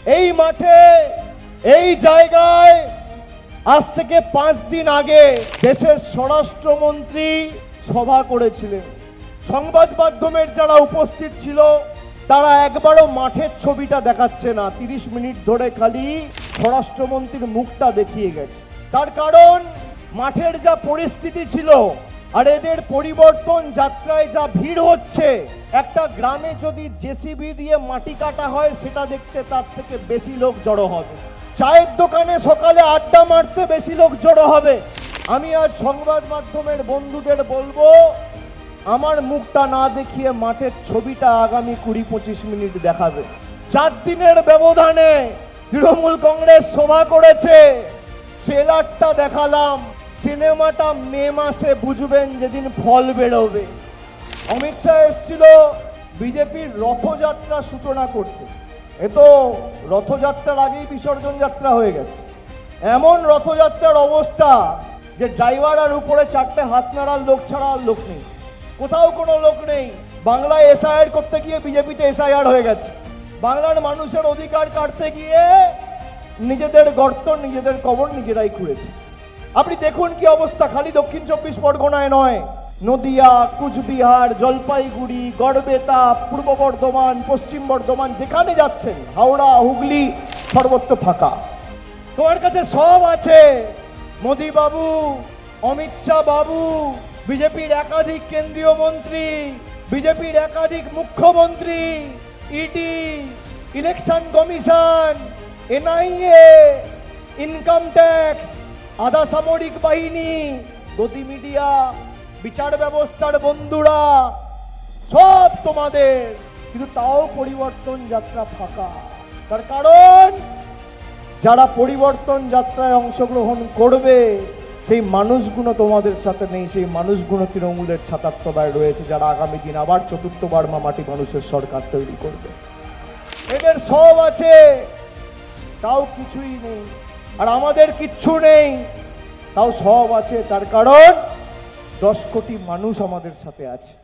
এই মাঠে এই জায়গায় আজ থেকে 5 দিন আগে দেশের স্বরাষ্ট্রমন্ত্রী সভা করেছিলেন। সংবাদ মাধ্যমের যারা উপস্থিত ছিল তারা একবারও মাঠের ছবিটা দেখাচ্ছে না, 30 মিনিট ধরে খালি স্বরাষ্ট্রমন্ত্রীর মুখটা দেখিয়ে গেছে। তার কারণ মাঠের যা পরিস্থিতি ছিল আর এদের পরিবর্তন যাত্রায় যা ভিড় হচ্ছে, একটা গ্রামে যদি জেসিবি দিয়ে মাটি কাটা হয় সেটা দেখতে তার থেকে বেশি লোক জড়ো হবে। চায়ের দোকানে সকালে আড্ডা মারতে বেশি লোক জড়ো হবে। আমি আজ সংবাদ মাধ্যমের বন্ধুদের বলবো, আমার মুখটা না দেখিয়ে মাঠের ছবিটা আগামী 20-25 মিনিট দেখাবে। 4 দিনের ব্যবধানে তৃণমূল কংগ্রেস সভা করেছে, ট্রেলারটা দেখালাম। সিনেমাটা মে মাসে বুঝবেন যেদিন ফল বেরোবে। অমিত শাহ এসেছিল বিজেপির রথযাত্রা সূচনা করতে। এ তো রথযাত্রার আগেই বিসর্জন যাত্রা হয়ে গেছে। এমন রথযাত্রার অবস্থা যে ড্রাইভার আর উপরে 4টে হাত নাড়ার লোক ছাড়া আর লোক নেই, কোথাও কোনো লোক নেই। বাংলায় এসআইআর করতে গিয়ে বিজেপিতে এসআইআর হয়ে গেছে। বাংলার মানুষের অধিকার কাটতে গিয়ে নিজেদের গর্ত নিজেদের কবর নিজেরাই খুঁড়েছে। আপনি দেখুন কি অবস্থা, খালি দক্ষিণ 24 পরগনায় নয়, নদিয়া, কুচবিহার, জলপাইগুড়ি, গড়বেতা, পূর্ব বর্ধমান, পশ্চিম বর্ধমান, যেখানে যাচ্ছেন, হাওড়া, হুগলি, সর্বত্র ফাঁকা। তোমার কাছে সব আছে, মোদি বাবু, অমিত শাহ বাবু, বিজেপির একাধিক কেন্দ্রীয় মন্ত্রী, বিজেপির একাধিক মুখ্যমন্ত্রী, ED, election commission, NIA, income tax, আধা সামরিক বাহিনী, গতি মিডিয়া, বিচার ব্যবস্থার বন্ধুরা, সব তোমাদের। কিন্তু তাও পরিবর্তন যাত্রা ফাঁকা। তার কারণ যারা পরিবর্তন যাত্রায় অংশগ্রহণ করবে সেই মানুষগুলো তোমাদের সাথে নেই। সেই মানুষগুলো তৃণমূলের ছাতার তলায় রয়েছে, যারা আগামী দিন আবার চতুর্থবার মামাটি মানুষের সরকার তৈরি করবে। এদের সব আছে, তাও কিছুই নেই। আর আমাদের কিচ্ছু নেই, তাও সব আছে। তার কারণ 10 কোটি মানুষ আমাদের সাথে আছে।